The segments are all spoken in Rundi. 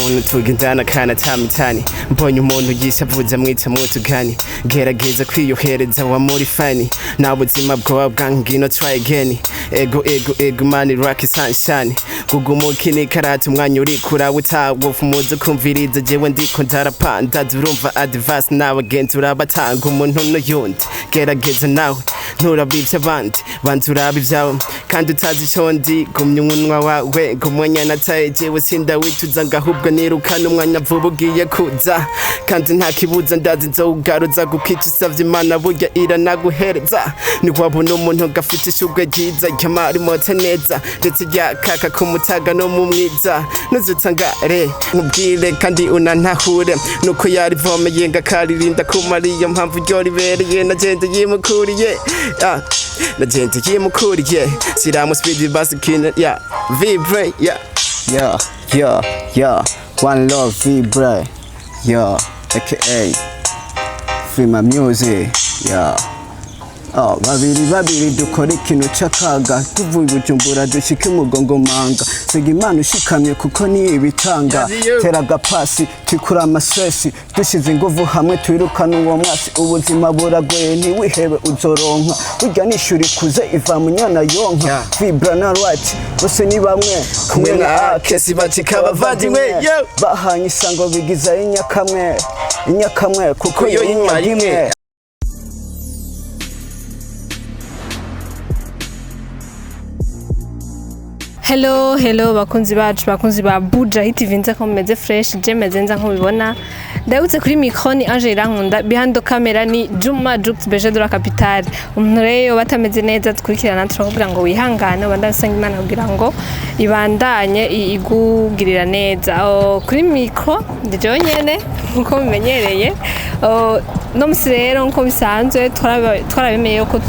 umuntu tugendana kana tamitani mbonye umuntu yishavuza mwita mutugani gerageza kwiyohereza wa muri fani na buzima bwoba bwangino try again ego mani rock sunshine gugumukini karata umwanya uri kurawe utawo fumuze kumviriza jewe ndiko ndarapanda urumva advance n'abagenzi urabatanga umuntu n'uyundi gerageza nawe nturabivye abandi bantu urabivyawe kandi utazi ico ndi gumya umunwa wawe gumwanya nataye jewe sindawituza ngahubwo nirukana umwanya vuba ugiye kuza kandi nta kibuza ndazi nzowugaruza gukica usavye imana burya iranaguhereza niwabona umuntu gafite ishurwe ryiza ryamari mote neza ndetse ryakaka ku mutaga no mu mwiza ntuzutangare nkubwire kandi unantahure nuko yarivomeye ngakaririnda kumariyo mpamvu ryo ribereye nagende yimukuriye nagende yimukuriye siramu speed basikina vibre one love vibre aka free my music babiri dukora ikintu c'akaga tuvuye Bujumbura dushike umugongo manga siga imana ushikamye kuko ni ibitanga tera agapasi twikura amasesi dushize inguvu hamwe twirukana uwo mwasi ubuzima buragoye ntiwihebe uzoronka burya nishuri kuze iva munyana yonka vibra na right bose ni bamwe kumwe na akesi batika bavandimwe bahanye isango bigiza inyakamwe kuko yo imwe. Hello bakunzi bacu bakunzi ba Buja Hit TV nza ko meze fresh jemeze nza nko bibona ndabutse kuri micro ni Angel Rankunda behind the camera ni Juma Jux Beje de la Capitale umuntu rero batameze neza tukurikirana turakubwira ngo wihangane bandasanga Imana kugira ngo ibandanye igugirira neza kuri micro ndijo nyene nko bimenyereye no musi rero nko bisanzwe twarabemeye ko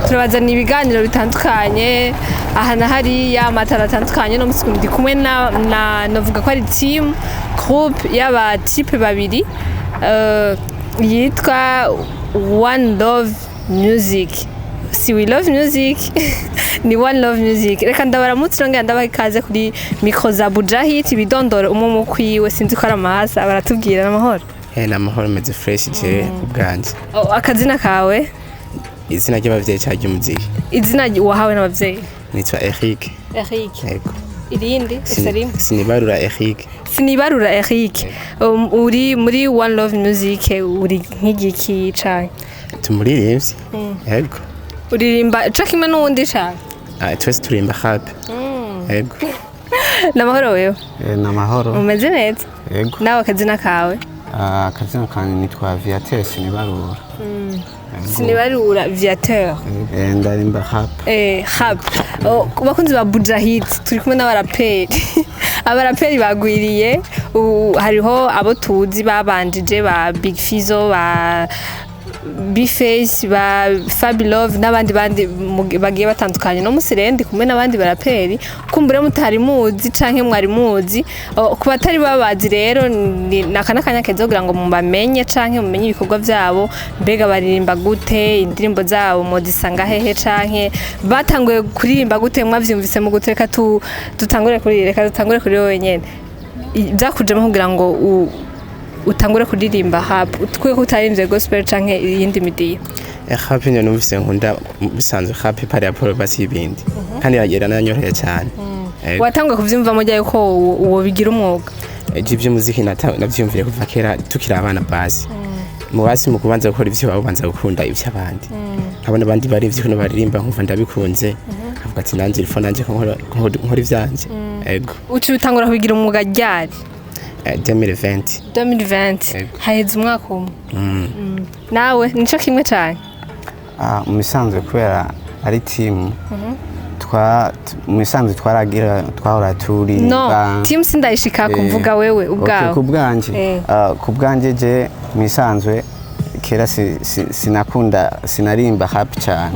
turabazana ibiganiro bitandukanye aha na hariya amatara atandukanye no musi ndi kumwe na navuga ko ari team group y'aba type babiri yitwa One Love Music si we love music ni One Love Music reka ndabaramutse nongera ndabaha ikaze kuri micro za Buja Hit bidondoro umwe kwiwe sinzi ko ari amahasa baratubwira n'amahoro n'amahoro meze fresh je kubwanje akazina kawe izina ry'abavyeyi cyangwa umuziki izina wahawe n'abavyeyi nitwa Eric yego irindi Salim sinibarura Eric uri muri One Love Music uri nk'igiki cyane tumuririmbye yego uririmba cakimwe n'undi cyane twese turimba happy yego n'amahoro wewe n'amahoro umeze neza yego nawe akazina kawe akazina kanjye nitwa Viateur Sinibarura Viateur ndarimba happy bakunzi ba Buja Hit turi kumwe n'abaraperi bagwiriye hariho abo tuzi babanjije ba Big Fizzo ba B-Face ba Fabilove n'abandi bagiye batandukanye no musirendi kumwe n'abandi baraperi kumbure mutari muzi canke mwari muzi ku batari babazi rero nakanya keza kugira ngo mubamenye canke mumenye ibikorwa vyabo mbega baririmba gute indirimbo zabo modisanga hehe canke batanguye kuririmba gute mwavyumvise mu gutereka dutangure kuri wowe nyene byakujemo kugira ngo utangure kuririmba happy twe kutarimbye gospel canke yindi midiya happy nyine numvise nkunda bisanzwe happy pari aporo basi ibindi kandi yagera nanyoreye cyane watanguye kuvyumva mu gihe ko uwo bigira umwuga ivyo muziki navyumviye kuva kera tukira abana basi mu basi mu kubanza gukora ivyo babanza gukunda ivy'abandi nkabona abandi bari ivyo kuno baririmba nkumva ndabikunze avuga ati nanje ilfo nanje nkora ivyanje yego uci utangura kubigira umwuga ryari 2020 haheze umwaka umwe nawe nico kimwe cyane mu bisanzwe kubera ari team mu bisanzwe twahora turi team sindayishika kuvuga wewe ubwawe ku bwanje je mu bisanzwe kera sinarimba happy cyane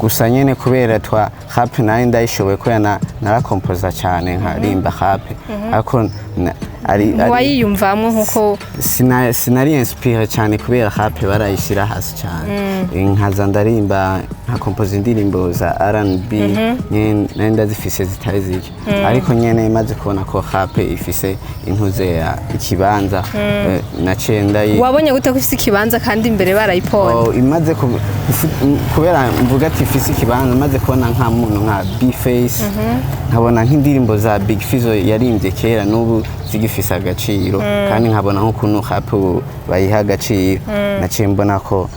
gusa nyene kubera twa happy nari ndayishoboye kubera narakompoza cyane nkarimba happy ariko wayiyumvamo nkuko sinari inspire cyane kubera rap barayishyira hasi cyane nkaza ndarimba nka compose indirimbo za R&B nyene ndazifise zitari zike ariko nyene maze kubona ko rap ifise intuze ya ikibanza naciye wabonye gute ko ifise ikibanza kandi imbere barayipona imaze kubera mvuga ati ifise ikibanza maze kubona nka muntu nka B-Face nkabona nk'indirimbo za Big Fizzo yarimbye kera n'ubu zigifise agaciro kandi nkabona nk'ukuntu rap bayiha agaciro naciye mbona ko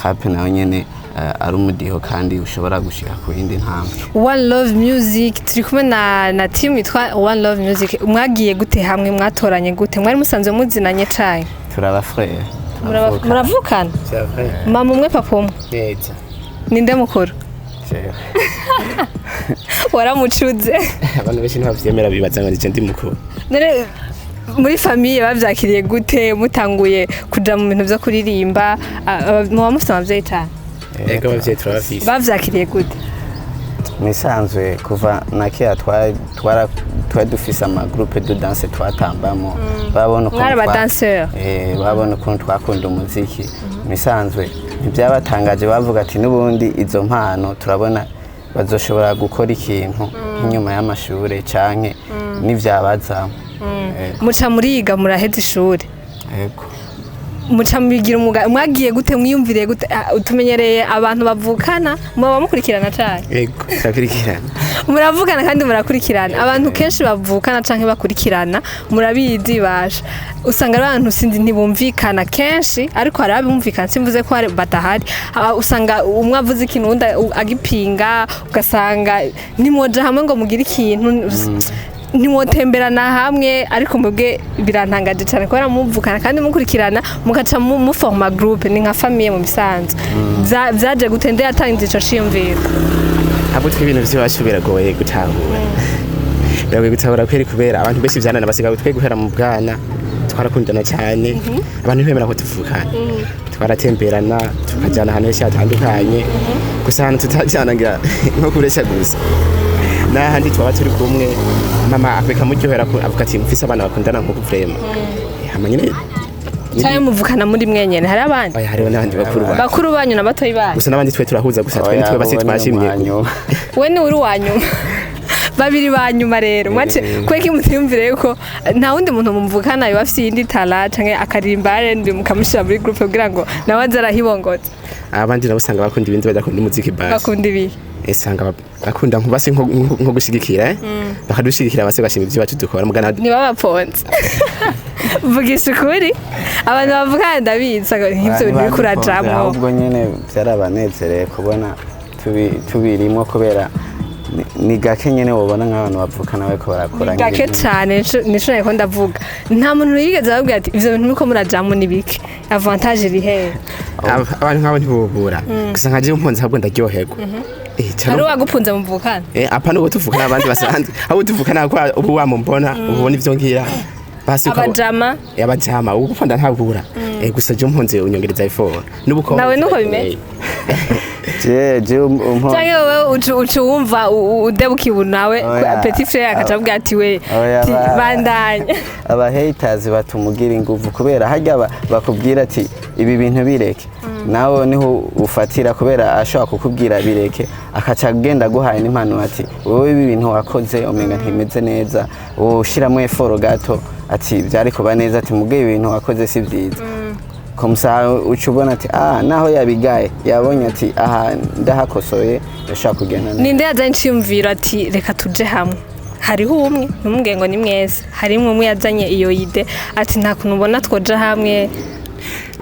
rap nayo nyene ari umudiho kandi ushobora gushika ku yindi ntambwe. One Love Music turi kumwe na team yitwa One Love Music, mwagiye gute hamwe, mwatoranye gute, mwari musanzwe muzinanye cyane? Turaba frère. Muravukana? Mama umwe papa umwe? Neza. Ninde mukuru? Waramucuze. Abantu benshi ntibavyemera bibaza ngo ndi mukuru. Muri famille bavyakiriye gute mutanguye kuja mu bintu byo kuririmba muba mufite abavyeyi cyane? Ego abavyeyi turabafise. Bavyakiriye gute? Nisanzwe kuva na kera twari dufise ama groupe de danse twatambamo babona ukuntu mwari abadanseur babona ukuntu twakunda umuziki nisanzwe ntibyabatangaje bavuga ati nubundi izo mpano turabona bazoshobora gukora ikintu inyuma y'amashure canke n'ivyabaza muca muriga muraheza ishuri yego muca mubigira umuga mwagiye gute mwiyumviriye gute utumenyereye abantu bavukana muba mukurikirana cyane yego turakurikirana muravugana kandi murakurikirana abantu kenshi bavukana canke bakurikirana murabizi basha usanga abantu sindi ntibumvikana kenshi ariko hari abumvikana simvuze ko batahari usanga umwe avuze ikintu undi agipinga ugasanga nimoja hamwe ngo mugire ikintu ntimwotemberana hamwe ariko mwebwe birantangaje cyane kubera muvukana kandi mukurikirana mugaca muforma groupe ni nka famille mu bisanzwe vyaje gutende yatangiye ico ciyumviro abo twibintu by'iwacu biragoye gutahura biragoye gutahura kweri kubera abantu benshi vyanana basigaye twe guhera mu bwana twarakundana cyane abantu ntibemera ko tuvukana twaratemberana tukajana ahantu henshi hatandukanye gusa ahantu tutajana ngira nko kuresha gusa n'ahandi twaba turi kumwe mama akamuryohera avuga ati mfise abana bakundana nko kuvrema hama nyine cyane muvukana muri mwenyene hari abandi hariho n'abandi bakuru banyu na batoyi banyu gusa n'abandi twe turahuza gusa twe nitwe basi twashimye we ni uri wanyuma babiri banyuma rero mwace kweki mutiyumvire yuko nta wundi muntu mumvukana yo afite indi tala canke akaririmba R&B mukamushira muri groupe kugira ngo nawe azarahibongoza abandi nabo usanga bakunda ibindi badakunda umuziki basi bakunda ibi esanga bakunda nkubase nko gushigikira bakadushigikira base gashima ibyo bacu dukora mugana ni babaponze vugisha ukuri abantu bavukana ndabiza nk'ibyo bintu bikurajamwo ahubwo nyene byarabanezereye kubona tubirimo kubera ni gake nyene wobona nk'abantu bavukana bariko barakora gake cyane nico nako ndavuga nta muntu yigeze ababwira ati ivyo bintu biko murajamwo ni biki avantage iri he abantu nk'abo ntibubura gusa nkaje umponze ahubwo ndaryoherwa hari wagupunza muvukana apana uwo tuvukana abandi basanzwe abo tuvukana ko ubu wamumbona ubona ivyo ngira basi abajama ubu gufanda ntabura gusa je umponze unyongereza iPhone nubuko nawe nuko bimeze je umponze cyangwa wewe ucumva udebukibu nawe petit frère akacavuga ati we bandanye aba haters batumugira inguvu kubera hajya bakubwira ati ibi bintu bireke nawe niho ufatira kubera ashobora kukubwira bireke akaca agenda guhaye n'impano ati wowe ibi bintu wakoze omenga ntimeze neza ushiramo effort gato ati byari kuba neza ati muge ibintu wakoze si byiza komsa ucubona ati naho yabigaye yabonye ati aha ndahakosoye yashaka kugenda ninde yazanye cyumvira ati reka tuje hamwe hariho umwe numubwiye ngo ni mwese harimo umwe yazanye iyo ide ati nta kuntu ubona twoja hamwe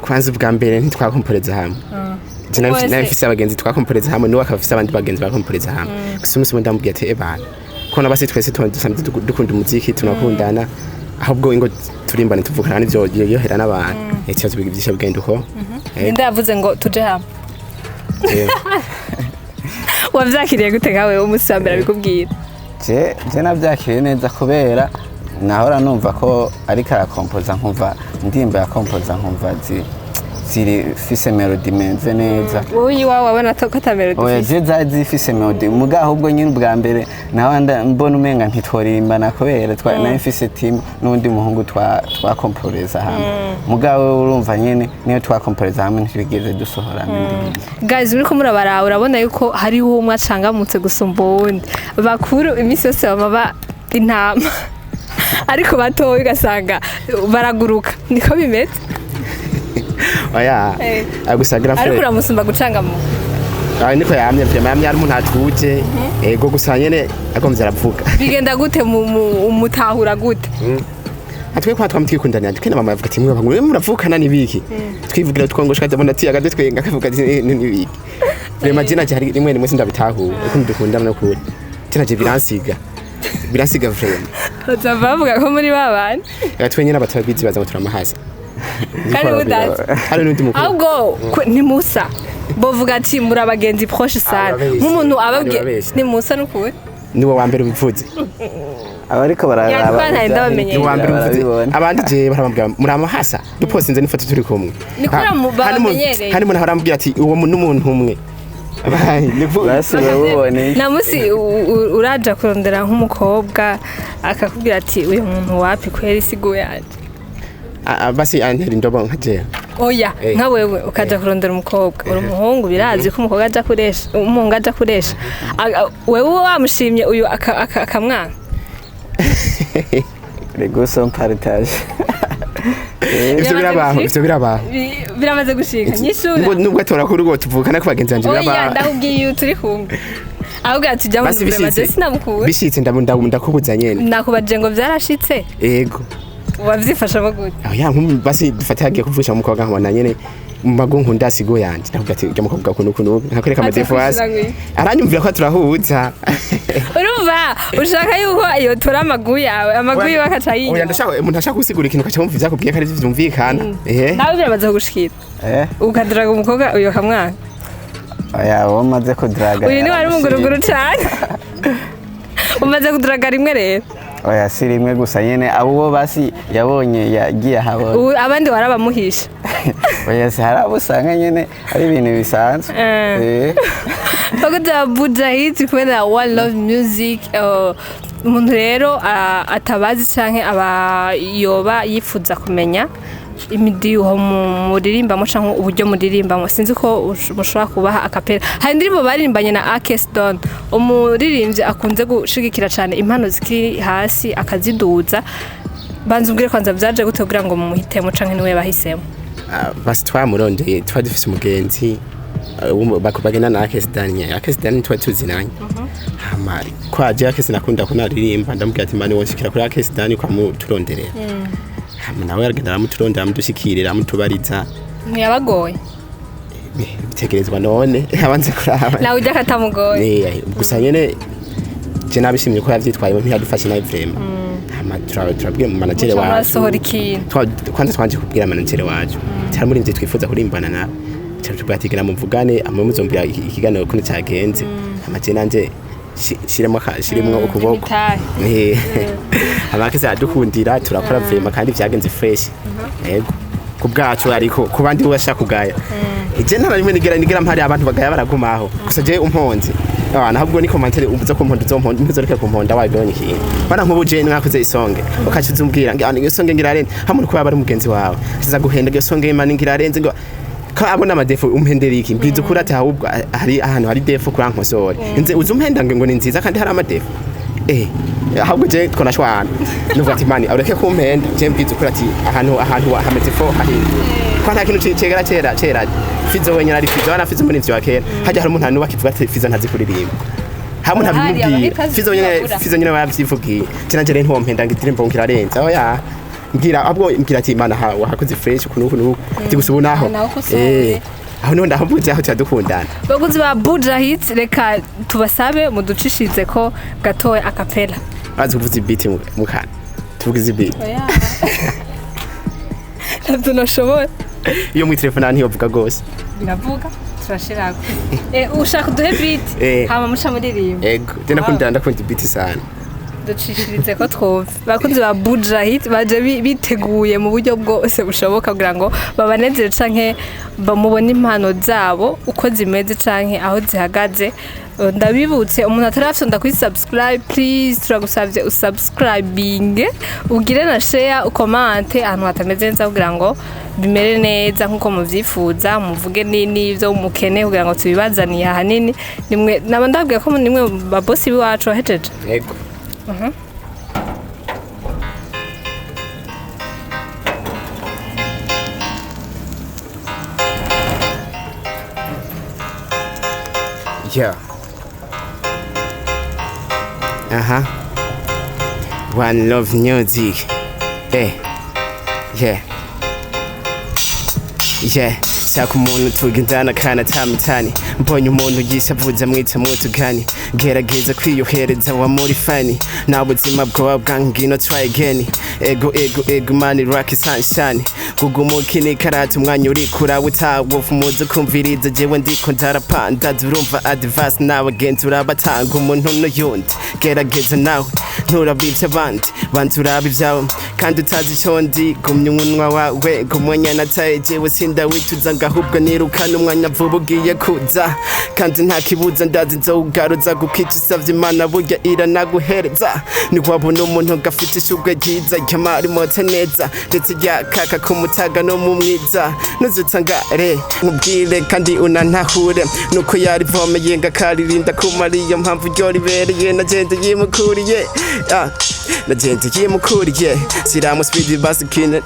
kwanza ubwa mbere ntitwakomporeza hamwe nafise abagenzi twakomporeza hamwe niwe akafise abandi bagenzi bakomporeza hamwe gusa umunsi umwe ndamubwiye ati ebana ko nabasi twese dusanzwe dukunda umuziki tunakundana ahubwo ingo turimbane tuvukana n'ivyo yohera n'abantu ikibazo bigisha bugenda uko ninde yavuze ngo tuje hamwe wavyakiriye gute gawe umusambira bikubwira je navyakiriye neza kubera nahora numva ko ariko arakompoza nkumva ndimba yakompoza nkumva zifise melody imeze neza wowe iwawe wabona ko ata melody oya ifise. je zari zifise melody muga ahubwo nyine ubwa mbere nawe mbona umenga ntitworimbana kubera nari mfise team n'undi muhungu twakomporeza hamwe muga wowe urumva nyine niyo twakomporeza hamwe ntitwigeze dusohorana indirimbo. Guys uriko murabara urabona yuko hariho umwe acangamutse gusumba uwundi bakuru iminsi yose baba intama ariko batoye ugasanga baraguruka niko bimeze. oya agusagira ariko fre uramusumba gucangamuka niko yamye ari umuntu atuje ego gusa nyene akomvye aravuga bigenda gute mutahura gute atwe kwa twamutwikundanira twene mama yavuga ati mwe bamwe muravukana nibiki twivugira twongoshka ndabona ati agade twenga akavuga ati nibiki rema jina cyari rimwe rimwe sindabitahu uko ndukundana no kuri tena je biransiga vrema bavuga ko muri babana twenye n'abatwabizi baza gutura hasi kandi mudazi hari n'undi mukuru ahubwo ni Musa bovuga ati muri abagenzi proche sana nk'umuntu ababwiye ni Musa n'ukuri niwe wa mbere ubivuze abariko bararaba ndabamenye niwe wa mbere ubivuze abandi je barabambwira muri amahasa duposinze n'ifoto turi kumwe nikora mu bamenyereye kandi umuntu arambwira ati uwo n'umuntu umwe namusi uraja kurondera nk'umukobwa akakubwira ati uyu muntu wapi kwera isigo yanje basi antera indobo nkaje oya nka wewe ukaja kurondera umukobwa uri umuhungu birazi ko umukobwa aja kuresha umuhungu aja kuresha wewe wamushimye uyu akamwana rego son partage ivyo birabaho biramaze gushika nyishura nubwo tora kuri ugo tuvukana ko bagenzi banje birabaho oya ndakubwiye turi kumwe ahubwo tujya mu bimeze sinabukura bishitse ndakubuza nyene nakubaje ngo vyarashitse yego wavyifashamo gute oya basi dufate hagiye kuvusha umukobwa nkabona nyene mu magonko ndasigo yanje ndavuga ati ujya mukobwa kuno nkakoreka amadefuasi aranyumvira ko turahuza urumva ushaka yuko iyo tora amagu yawe bakaca yinyuma oya ndashaka umuntu ashaka gusigura ikintu kaca mumva ivyakubwiye kandi vyumvikana nawe biramaze kugushikira ukadiraga umukobwa uyo kamwana oya wo maze kudraga uyu ni wari umuguruguru cyane umaze kudraga rimwe rero oya si rimwe gusa nyene abo basi yabonye yagiye ahabona abandi warabamuhisha oya si harabusanga nyene ari ibintu bisanzwe bakuza Budahit kubera One Love Music umuntu rero atabazi canke yoba yifuza kumenya imidiho muririmbamo canke uburyo muririmbamo sinzi ko mushobora kubaha akapera hari indirimbo baririmbanye na Akes Don umuririmbyi akunze gushigikira cyane impano zikiri hasi akaziduza banza ubwire kwanza byaje gute kugira ngo mumuhitemo canke niwe bahisemo basi twamurondeye dufise umugenzi bakubagena na Akes Dan tuzinanye hamari kwaje Akes nakunda kunaririmba ndamubwira ati mani wonshikira kuri Akes Dan kwa muturonderera nawe yaragenda aramuturondera amudushikirira amutubariza ntiyabagoye bitegerezwa none abanze kuraba nawe ujya katamugoye gusa nyene je nabishimye ko yavyitwaye ntiyadufashe nawe vrema turabwiye mu manager wacu kwanza twanje kubwira manager wacu cyari muri mvye twifuza kurimbana na tubatigira muvugane amwe muzombira ikiganiro kuno cyagenze amaje nanje shirimo ukuboko abakese adukundira turakora vrema kandi vyagenze fresh yego kubwacu ariko kubandi bashaka kugaya ije nta rimwe nigera mpari abantu bagaya baragumaho gusa je umponze nahubwo ni commentaire ubuza ko mponda uzomponda ntuzoreka kumponda wabonye ikintu bana nk'ubuje mwakoze isonge ukaciza umbwira ngo iyo songe ngirarenze hamwe ko yaba ari mugenzi wawe kiza guhenda iyo songe imana ngirarenze ngo ko abona amadefu umpendera iki mbizi ukuri ati ahubwo hari ahantu hari defu kuri ankosore nze uzumpenda ngo ni nziza kandi hari amadefu ahubwo je tkonashwana nuvuga ati mani ureke kumpenda je mbizi ukuri ati ahantu hameze fo ahindu kwa nta kintu cegera cera fizo wenyana ari fizo ana fizo muri ivyo wakera hajya hari umuntu anu bakivuga ati fizo ntazikuririmba hamwe ntabimubwiye fizo nyene bayavyivugiye cyane rero ntiwompenda ngidirimbo ngirarenze aho ya mbwira abwo mbwira ati imana wakoze fresh kunuku tigusubunaho aho niho ndahavuze aho cyadukundana baguzi ba Budahit reka tubasabe muducishize ko gatoye akapela bazi kuvuza ibiti mukana tuvugize ibiti tunoshobora iyo mu telefone ntiyo vuga gose biravuga turashirako ushaka duhe beat hama muca muririmba ego ndakunda ibiti sana ducishirize ko twumva bakunzi ba Buja Hit baje biteguye mu buryo bwose bushoboka kugira ngo babanezere canke bamubone impano zabo uko zimeze canke aho zihagaze. Ndabibutse umuntu atarafite kuri subscribe, please turagusavye usubscribing, ugire na share, ukomante ahantu hatameze neza kugira ngo bimere neza nkuko muvyifuza, muvuge n'ivyo mukene kugira ngo tubibazaniye ahanini. Nimwe nabandabwiye ko nimwe babosi biwacu wahejeje. Yego. Yeah. One Love Music. Yeah. Saka umuntu tugendana kana tamitani, mbonye umuntu yisavuza mwita mutugani, gerageza kwiyohereza wa muri fani, na buzima bwawe bwangino try again. Ego mani rock sunshine, kugumukini karate umwanya uri kurawe utawo fumuze kumviriza jewe ndiko ndarapanda durumva advance n'abagenzi urabatanga umuntu n'uyundi, gerageza nawe nturabivye abandi banturaba ivyawe kandi utazi ico ndi, gumya umunwa wawe gumwanya nataye jewe sindawituza ngahubwo nirukana umwanya vuba ugiye kuza, kandi nta kibuza ndazi nzowugaruza gukica usavye Imana burya iranaguhereza. Niwabona umuntu gafite ishurwe ryiza ryamari mote neza ndetse ryakaka ku mutaga no mu mwiza, ntuzutangare nkubwire kandi unantahure nuko yarivomeye ngakaririnda kumara iyo mpamvu ryo ribereye. Nagende yimukuriye siramu speed basikina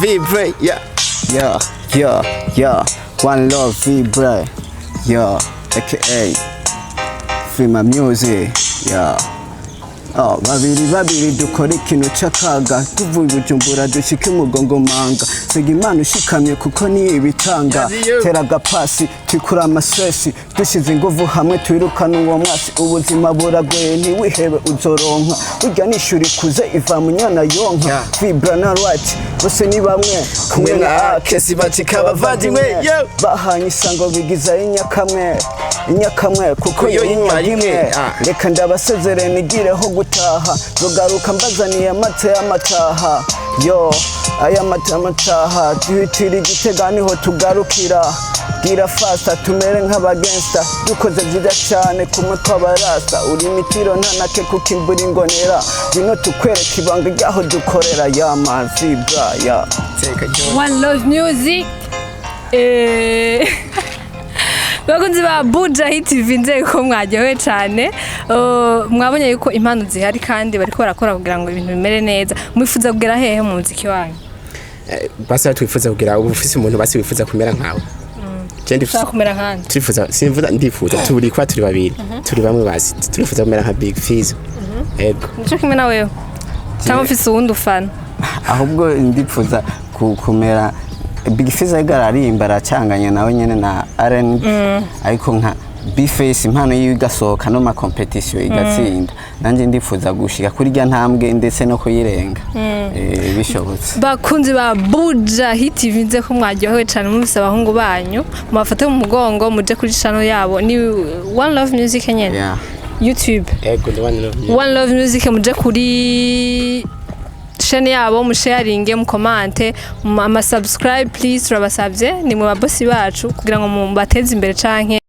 vibre One Love Vibre, aka Fima Music, babiri dukora ikintu c'akaga, tuvuye Bujumbura dushike Mugongo manga, sega Imana ushikamye kuko ni ibitanga, tera agapasi twikura amasesi, dushize inguvu hamwe twirukana uwo mwasi, ubuzima buragoye ntiwihebe uzoronka, burya n'ishuri kuze iva mu nyana yonka. Vibra na Right bose ni bamwe kumwe na Akesi bacika bavandimwe, bahanye isango bigiza inyakamwe kuko yo inyagimwe. Reka ndabasezere nigireho gutaha, zogaruka mbazaniye amata y'amataha, aya mata y'amataha duhitira Igitega niho tugarukira, gira fasta tumere nk'abagangsta, dukoze vyiza cyane kumwe tw'abarasta, uri mitiro ntanake kuko imvura ingonera, bino tukwereka ibanga ryaho dukorera. Vibra One Love Music. Bakunzi ba Buja Hit TV nzeye ko mwaryohewe cyane, mwabonye yuko impano zihari kandi bariko barakora kugira ngo ibintu bimere neza. Mwifuza kugera hehe mu muziki wanyu? Basa twifuza kugira ubufisi umuntu basi wifuza kumera nkawe. Ushaka kumera nkandi? Ndifuza turi babiri, turi bamwe basi turifuza kumera nka Big Fizzo. Yego. Nico kimwe na wewe? Cyangwa ufise uwundi ufana? Ahubwo ndifuza kumera Big Fizzo aririmba aracanganya nawe nyene na R&B, ariko nka B-Face impano yiwe igasohoka no ma competition igatsinda, nanje ndifuza gushika kuri rya ntambwe ndetse no kuyirenga bishobotse. Bakunzi ba Buja Hit TV nze ko mwaryohewe cyane, mubise abahungu banyu mubafate mu mugongo muje kuri channel yabo ni One Love Music nyene. YouTube. One Love Music muje kuri channel yabo, musharinge, mukomante, ama subscribe please turabasavye, ni mu babosi bacu kugira ngo mubateze imbere canke